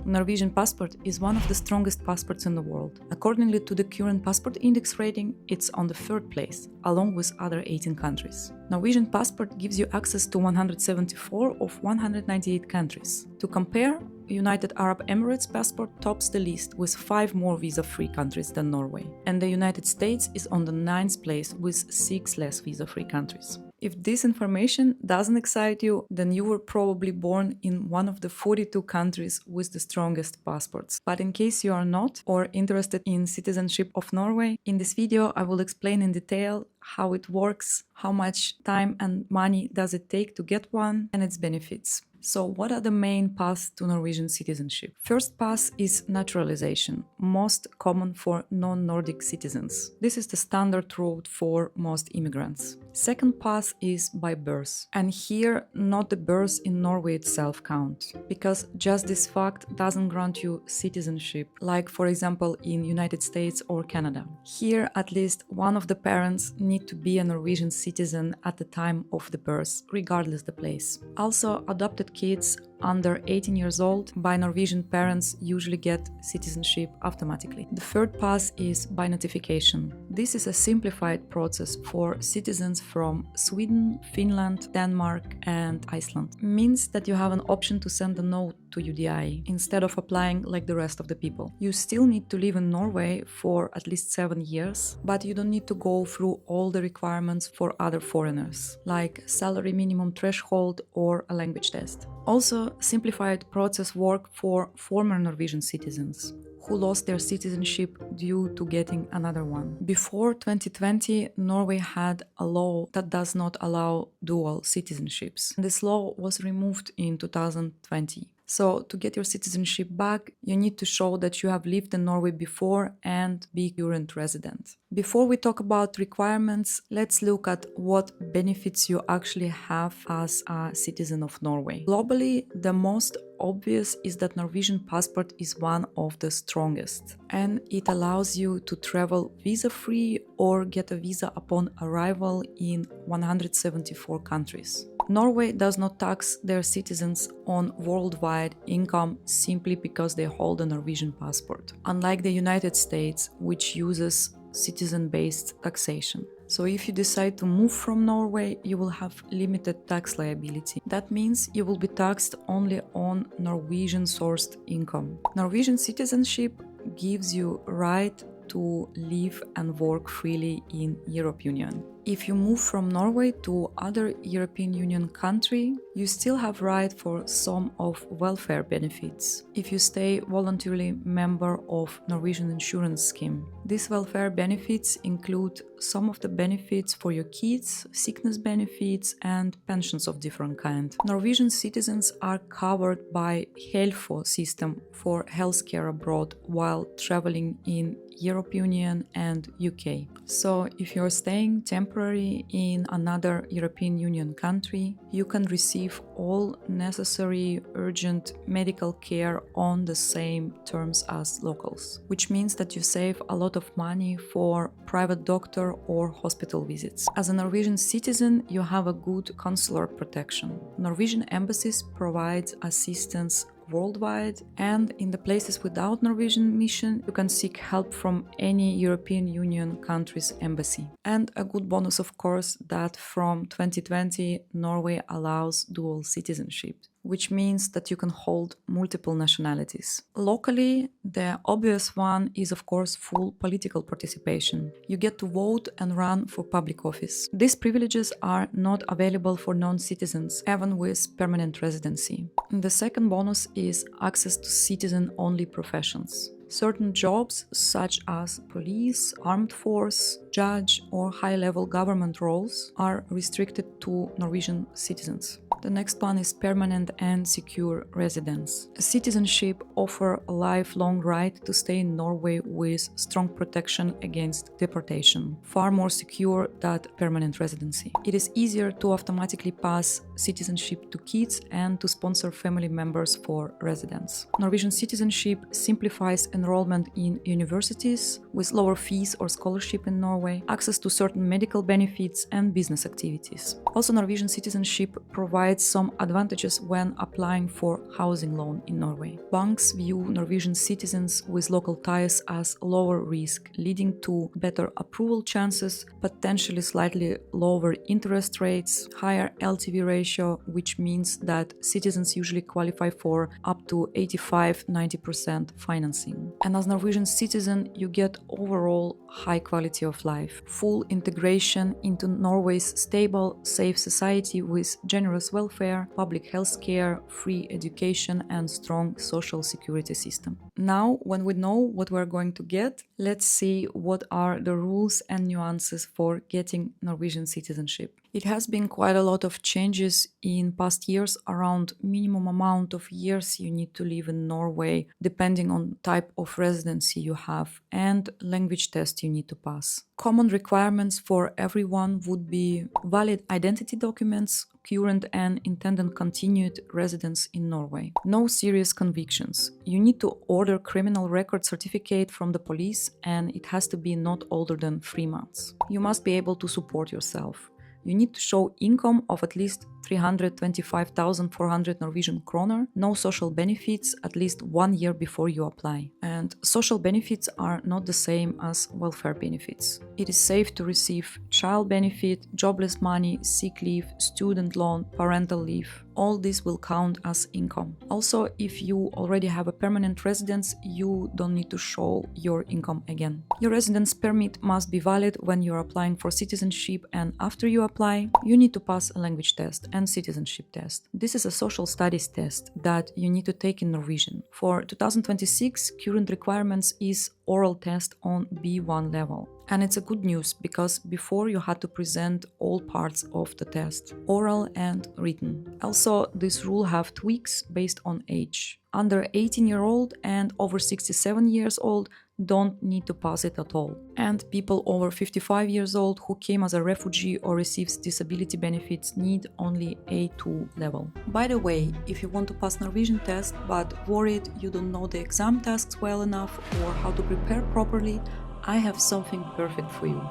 Norwegian passport is one of the strongest passports in the world. Accordingly to the current passport index rating, it's on the third place, along with other 18 countries. Norwegian passport gives you access to 174 of 198 countries. To compare, United Arab Emirates passport tops the list with 5 more visa-free countries than Norway, and the United States is on the 9th place with 6 less visa-free countries. If this information doesn't excite you, then you were probably born in one of the 42 countries with the strongest passports. But in case you are not or interested in citizenship of Norway, in this video I will explain in detail how it works, how much time and money does it take to get one, and its benefits. So what are the main paths to Norwegian citizenship? First path is naturalization, most common for non-Nordic citizens. This is the standard route for most immigrants. Second path is by birth. And here, not the birth in Norway itself counts, because just this fact doesn't grant you citizenship, like for example in United States or Canada. Here, at least one of the parents need to be a Norwegian citizen at the time of the birth, regardless the place. Also, adopted kids under 18 years old by Norwegian parents usually get citizenship automatically. The third path is by notification. This is a simplified process for citizens from Sweden, Finland, Denmark and Iceland. It means that you have an option to send a note to UDI instead of applying like the rest of the people. You still need to live in Norway for at least 7 years, but you don't need to go through all the requirements for other foreigners, like salary minimum threshold or a language test. Also, simplified process work for former Norwegian citizens who lost their citizenship due to getting another one. Before 2020, Norway had a law that does not allow dual citizenships. This law was removed in 2020. So to get your citizenship back, you need to show that you have lived in Norway before and be current resident. Before we talk about requirements, let's look at what benefits you actually have as a citizen of Norway. Globally, the most obvious is that Norwegian passport is one of the strongest, and it allows you to travel visa-free or get a visa upon arrival in 174 countries. Norway does not tax their citizens on worldwide income simply because they hold a Norwegian passport, unlike the United States, which uses citizen-based taxation. So if you decide to move from Norway, you will have limited tax liability. That means you will be taxed only on Norwegian-sourced income. Norwegian citizenship gives you right to live and work freely in European Union. If you move from Norway to other European Union country, you still have right for some of welfare benefits if you stay voluntarily member of Norwegian insurance scheme. These welfare benefits include some of the benefits for your kids, sickness benefits and pensions of different kind. Norwegian citizens are covered by Helfo system for healthcare abroad while traveling in European Union and UK. So if you're staying temporary in another European Union country, you can receive all necessary urgent medical care on the same terms as locals, which means that you save a lot of money for private doctor or hospital visits. As a Norwegian citizen, you have a good consular protection. Norwegian embassies provide assistance worldwide, and in the places without Norwegian mission, you can seek help from any European Union country's embassy. And a good bonus, of course, that from 2020, Norway allows dual citizenship, which means that you can hold multiple nationalities. Locally, the obvious one is, of course, full political participation. You get to vote and run for public office. These privileges are not available for non-citizens, even with permanent residency. And the second bonus is access to citizen-only professions. Certain jobs, such as police, armed force, judge, or high-level government roles, are restricted to Norwegian citizens. The next one is permanent and secure residence. Citizenship offers a lifelong right to stay in Norway with strong protection against deportation, far more secure than permanent residency. It is easier to automatically pass citizenship to kids and to sponsor family members for residence. Norwegian citizenship simplifies enrollment in universities with lower fees or scholarship in Norway, access to certain medical benefits and business activities. Also, Norwegian citizenship provides provides some advantages when applying for housing loan in Norway. Banks view Norwegian citizens with local ties as lower risk, leading to better approval chances, potentially slightly lower interest rates, higher LTV ratio, which means that citizens usually qualify for up to 85-90% financing. And as Norwegian citizen, you get overall high quality of life, full integration into Norway's stable, safe society with generous welfare, public health care, free education, and strong social security system. Now, when we know what we're going to get, let's see what are the rules and nuances for getting Norwegian citizenship. It has been quite a lot of changes in past years around minimum amount of years you need to live in Norway, depending on type of residency you have, and language test you need to pass. Common requirements for everyone would be valid identity documents, current and intended continued residence in Norway. No serious convictions. You need to order criminal record certificate from the police, and it has to be not older than 3 months. You must be able to support yourself. You need to show income of at least 325,400 Norwegian kroner, no social benefits at least 1 year before you apply. And social benefits are not the same as welfare benefits. It is safe to receive child benefit, jobless money, sick leave, student loan, parental leave. All this will count as income. Also, if you already have a permanent residence, you don't need to show your income again. Your residence permit must be valid when you're applying for citizenship, and after you apply, you need to pass a language test and citizenship test. This is a social studies test that you need to take in Norwegian. For 2026, current requirements is oral test on B1 level. And it's a good news because before you had to present all parts of the test, oral and written. Also, this rule have tweaks based on age. Under 18-year-old and over 67 years old don't need to pass it at all. And people over 55 years old who came as a refugee or receives disability benefits need only A2 level. By the way, if you want to pass Norwegian test but worried you don't know the exam tasks well enough or how to prepare properly, I have something perfect for you.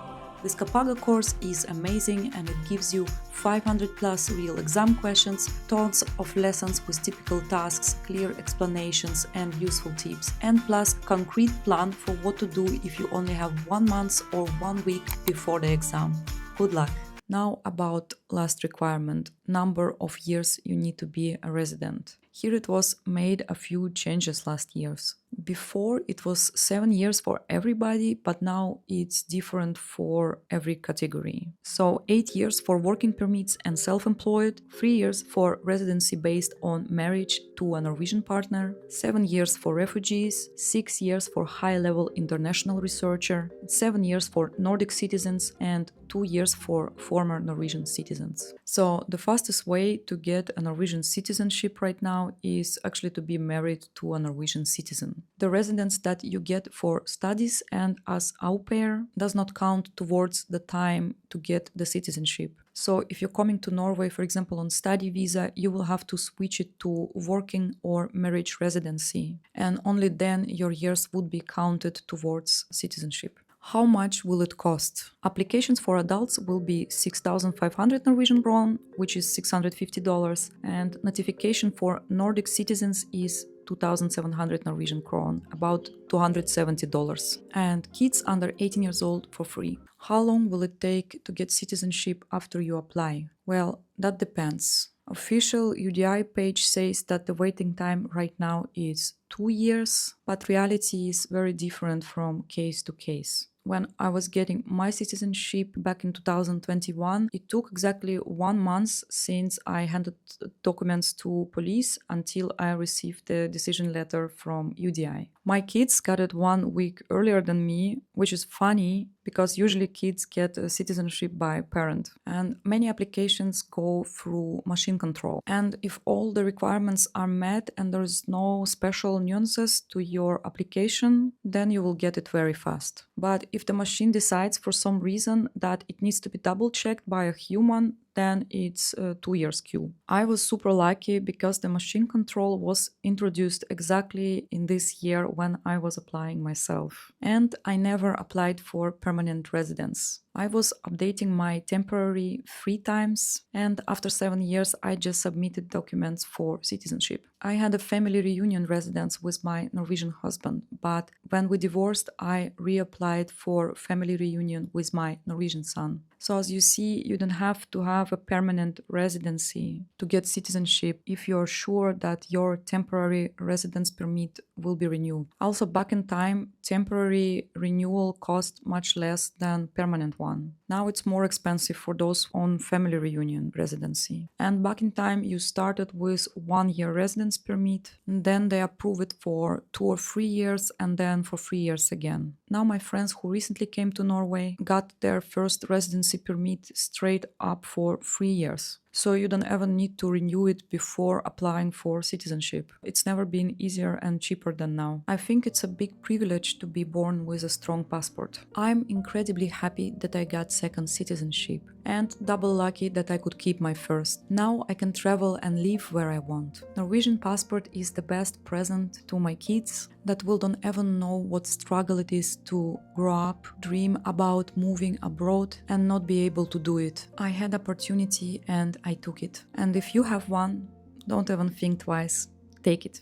The Skapago course is amazing and it gives you 500 plus real exam questions, tons of lessons with typical tasks, clear explanations and useful tips, and plus concrete plan for what to do if you only have 1 month or 1 week before the exam. Good luck! Now about last requirement, number of years you need to be a resident. Here it was made a few changes last years. Before it was 7 years for everybody, but now it's different for every category. So 8 years for working permits and self-employed, 3 years for residency based on marriage to a Norwegian partner, 7 years for refugees, 6 years for high-level international researcher, 7 years for Nordic citizens, and 2 years for former Norwegian citizens. So the fastest way to get a Norwegian citizenship right now is actually to be married to a Norwegian citizen. The residence that you get for studies and as au pair does not count towards the time to get the citizenship. So if you're coming to Norway, for example, on study visa, you will have to switch it to working or marriage residency. And only then your years would be counted towards citizenship. How much will it cost? Applications for adults will be 6,500 Norwegian krone, which is $650, and notification for Nordic citizens is 2,700 Norwegian krone, about $270, and kids under 18 years old for free. How long will it take to get citizenship after you apply? Well, that depends. Official UDI page says that the waiting time right now is 2 years, but reality is very different from case to case. When I was getting my citizenship back in 2021, it took exactly 1 month since I handed documents to police until I received the decision letter from UDI. My kids got it 1 week earlier than me, which is funny because usually kids get a citizenship by parent. And many applications go through machine control. And if all the requirements are met and there is no special nuances to your application, then you will get it very fast. But if the machine decides for some reason that it needs to be double checked by a human then it's 2 years queue. I was super lucky because the machine control was introduced exactly in this year when I was applying myself. And I never applied for permanent residence. I was updating my temporary 3 times, and after 7 years I just submitted documents for citizenship. I had a family reunion residence with my Norwegian husband, but when we divorced I reapplied for family reunion with my Norwegian son. So as you see, you don't have to have a permanent residency to get citizenship if you're sure that your temporary residence permit will be renewed. Also, back in time, temporary renewal cost much less than permanent one. Now it's more expensive for those on family reunion residency. And back in time, you started with 1 year residence permit, and then they approve it for 2 or 3 years, and then for 3 years again. Now my friends who recently came to Norway got their first residency permit straight up for 3 years. So you don't even need to renew it before applying for citizenship. It's never been easier and cheaper than now. I think it's a big privilege to be born with a strong passport. I'm incredibly happy that I got second citizenship and double lucky that I could keep my first. Now I can travel and live where I want. Norwegian passport is the best present to my kids that will don't even know what struggle it is to grow up, dream about moving abroad and not be able to do it. I had opportunity and I took it. And if you have one, don't even think twice. Take it.